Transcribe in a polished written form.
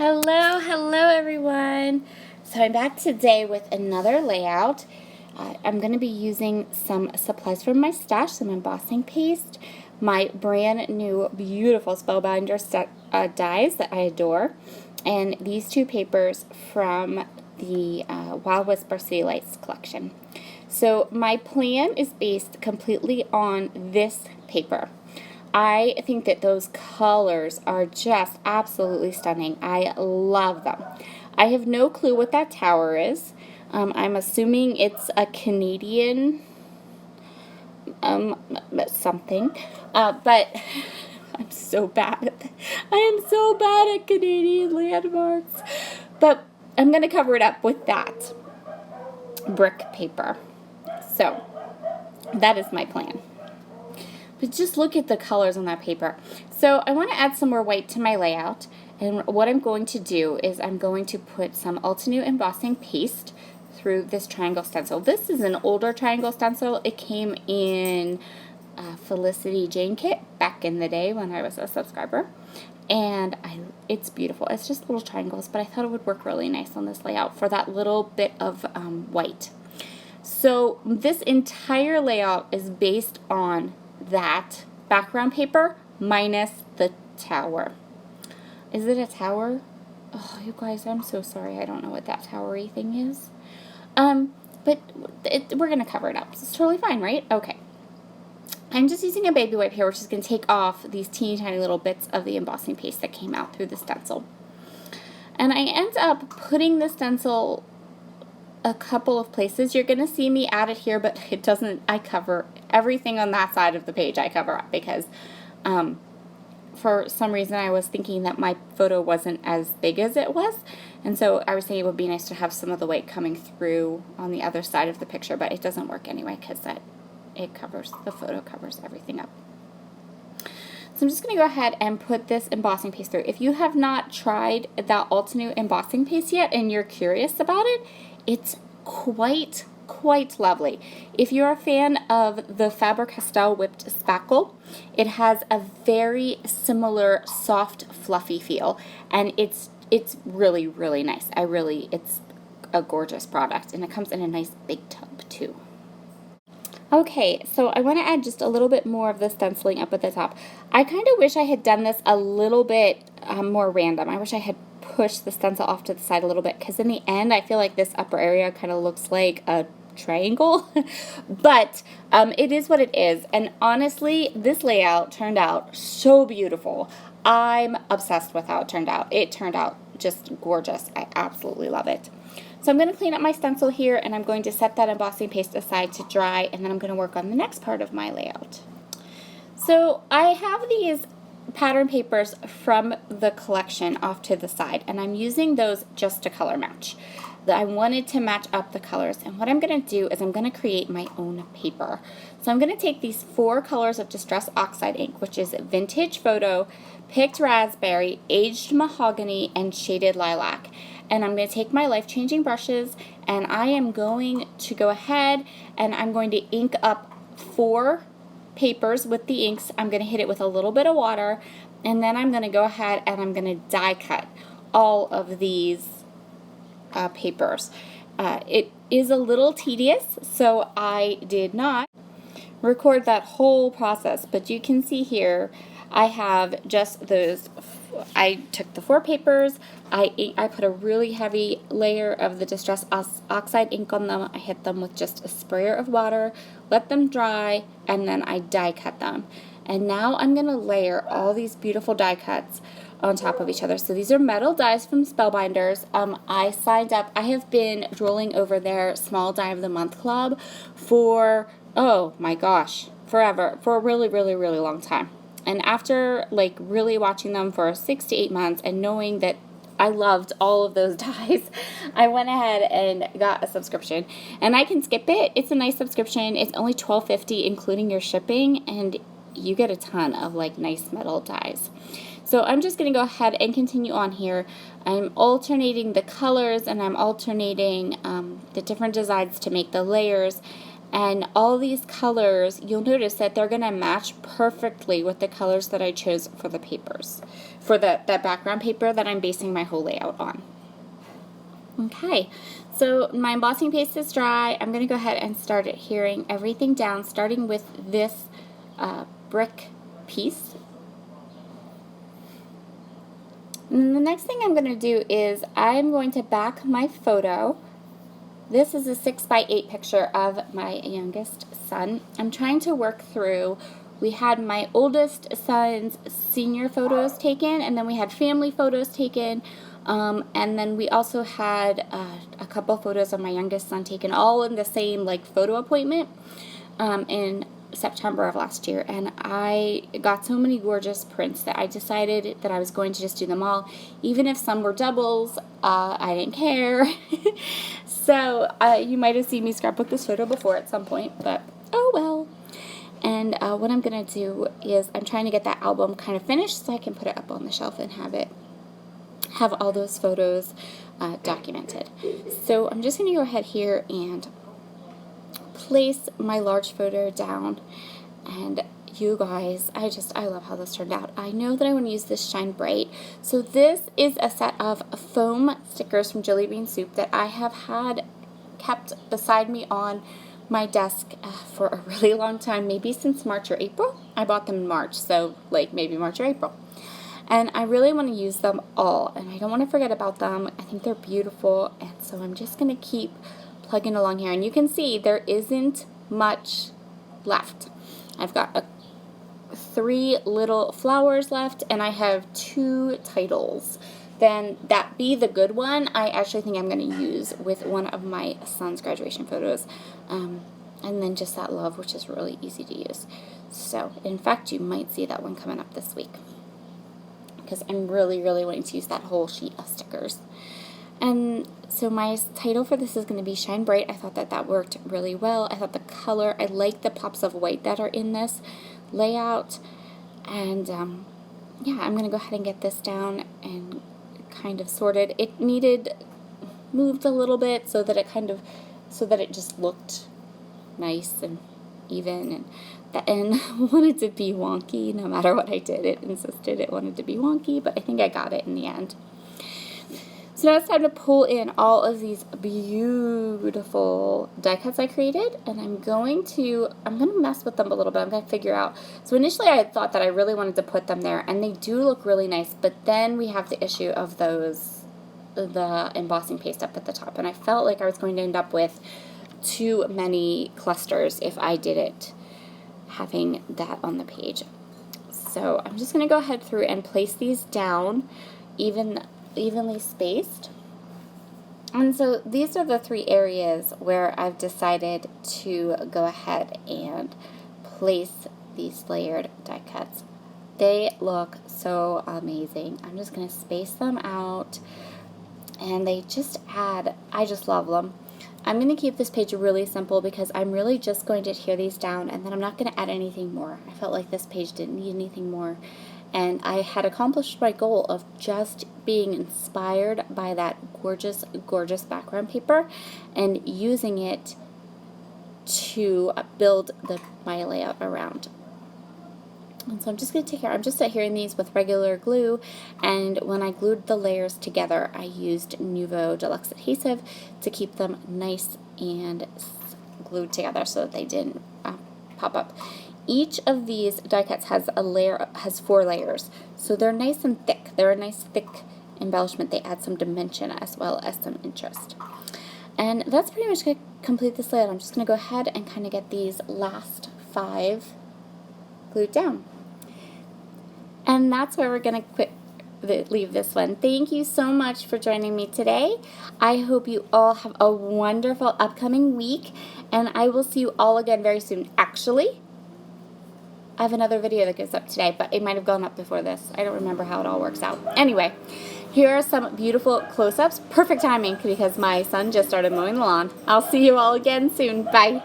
Hello everyone. So I'm back today with another layout. I'm going to be using some supplies from my stash, some embossing paste, my brand new beautiful Spellbinder dies that I adore, and these two papers from the Wild Whisper City Lights collection. So my plan is based completely on this paper. I think that those colors are just absolutely stunning. I love them. I have no clue what that tower is. I'm assuming it's a Canadian something, but I'm so bad at that. I am so bad at Canadian landmarks. But I'm going to cover it up with that brick paper. So that is my plan. But just look at the colors on that paper. So I want to add some more white to my layout. And what I'm going to do is I'm going to put some Ultinew embossing paste through this triangle stencil. This is an older triangle stencil. It came in Felicity Jane kit back in the day when I was a subscriber. And it's beautiful. It's just little triangles, but I thought it would work really nice on this layout for that little bit of white. So this entire layout is based on that background paper minus the tower. Is it a tower? Oh, you guys, I'm so sorry. I don't know what that towery thing is. But we're going to cover it up. It's totally fine, right? Okay. I'm just using a baby wipe here, which is going to take off these teeny tiny little bits of the embossing paste that came out through the stencil. And I end up putting the stencil a couple of places. You're going to see me add it here, but it doesn't, I cover everything on that side of the page. I cover up because for some reason I was thinking that my photo wasn't as big as it was, and so I was thinking it would be nice to have some of the white coming through on the other side of the picture, but it doesn't work anyway because the photo covers everything up. So I'm just going to go ahead and put this embossing paste through. If you have not tried that Ultinew embossing paste yet and you're curious about it, it's quite lovely. If you're a fan of the Faber-Castell whipped spackle, it has a very similar soft, fluffy feel, and it's really nice. It's a gorgeous product, and it comes in a nice big tub too. Okay, so I want to add just a little bit more of the stenciling up at the top. I kind of wish I had done this a little bit more random. I wish I had pushed the stencil off to the side a little bit, because in the end I feel like this upper area kind of looks like a triangle. But it is what it is, and honestly this layout turned out so beautiful. I'm obsessed with how it turned out. It turned out just gorgeous. I absolutely love it. So I'm going to clean up my stencil here, and I'm going to set that embossing paste aside to dry, and then I'm going to work on the next part of my layout. So I have these pattern papers from the collection off to the side, and I'm using those just to color match. I wanted to match up the colors, and what I'm going to do is I'm going to create my own paper. So I'm going to take these 4 colors of Distress Oxide ink, which is Vintage Photo, Picked Raspberry, Aged Mahogany, and Shaded Lilac. And I'm going to take my life-changing brushes, and I am going to go ahead and I'm going to ink up 4 papers with the inks. I'm going to hit it with a little bit of water, and then I'm going to go ahead and I'm going to die cut all of these papers. It is a little tedious, so I did not record that whole process, but you can see here I have just those. I took the 4 papers, I put a really heavy layer of the Distress Oxide ink on them. I hit them with just a sprayer of water, let them dry, and then I die cut them. And now I'm going to layer all these beautiful die cuts on top of each other. So these are metal dies from Spellbinders. I signed up, I have been drooling over their Small Die of the Month Club for, oh my gosh, forever, for a really long time. And after like really watching them for 6 to 8 months and knowing that I loved all of those dies, I went ahead and got a subscription. And I can skip it. It's a nice subscription. It's only $12.50 including your shipping, and you get a ton of like nice metal dies. So I'm just going to go ahead and continue on here. I'm alternating the colors, and I'm alternating the different designs to make the layers. And all these colors, you'll notice that they're going to match perfectly with the colors that I chose for the papers, for that background paper that I'm basing my whole layout on. Okay, so my embossing paste is dry. I'm going to go ahead and start adhering everything down, starting with this brick piece. And then the next thing I'm going to do is I'm going to back my photo. This is a 6x8 picture of my youngest son. I'm trying to work through, we had my oldest son's senior photos taken, and then we had family photos taken, and then we also had a couple photos of my youngest son taken all in the same like photo appointment in September of last year, and I got so many gorgeous prints that I decided that I was going to just do them all, even if some were doubles. I didn't care. So you might have seen me scrapbook this photo before at some point, but oh well. And what I'm gonna do is I'm trying to get that album kind of finished so I can put it up on the shelf and have all those photos documented. So I'm just gonna go ahead here and place my large photo down, and you guys, I love how this turned out. I know that I want to use this Shine Bright. So this is a set of foam stickers from Jelly Bean Soup that I have had kept beside me on my desk for a really long time, maybe since March or April. I bought them in March, so like maybe March or April. And I really want to use them all, and I don't want to forget about them. I think they're beautiful, and so I'm just going to keep plugging along here, and you can see there isn't much left. I've got 3 little flowers left, and I have 2 titles. Then that Be the Good One, I actually think I'm going to use with one of my son's graduation photos, and then just that Love, which is really easy to use. So in fact, you might see that one coming up this week, because I'm really wanting to use that whole sheet of stickers. And so my title for this is going to be Shine Bright. I thought that worked really well. I thought the color, I like the pops of white that are in this layout. And yeah, I'm going to go ahead and get this down and kind of sorted. It needed moved a little bit so that it just looked nice and even, and the end wanted to be wonky. No matter what I did, it insisted it wanted to be wonky, but I think I got it in the end. So now it's time to pull in all of these beautiful die cuts I created, and I'm going to mess with them a little bit. I'm going to figure out. So initially I had thought that I really wanted to put them there, and they do look really nice, but then we have the issue of the embossing paste up at the top, and I felt like I was going to end up with too many clusters if I did it having that on the page. So I'm just going to go ahead through and place these down evenly spaced. And so these are the 3 areas where I've decided to go ahead and place these layered die cuts. They look so amazing. I'm just going to space them out, and they just add, I just love them. I'm going to keep this page really simple because I'm really just going to adhere these down, and then I'm not going to add anything more. I felt like this page didn't need anything more. And I had accomplished my goal of just being inspired by that gorgeous, gorgeous background paper and using it to build my layout around. And so I'm just going to I'm just adhering these with regular glue, and when I glued the layers together, I used Nuvo Deluxe adhesive to keep them nice and glued together so that they didn't pop up. Each of these die cuts has 4 layers, so they're nice and thick. They're a nice thick embellishment. They add some dimension as well as some interest. And that's pretty much going to complete this layout. I'm just going to go ahead and kind of get these last 5 glued down. And that's where we're going to leave this one. Thank you so much for joining me today. I hope you all have a wonderful upcoming week, and I will see you all again very soon. Actually, I have another video that goes up today, but it might have gone up before this. I don't remember how it all works out. Anyway, here are some beautiful close-ups. Perfect timing because my son just started mowing the lawn. I'll see you all again soon. Bye.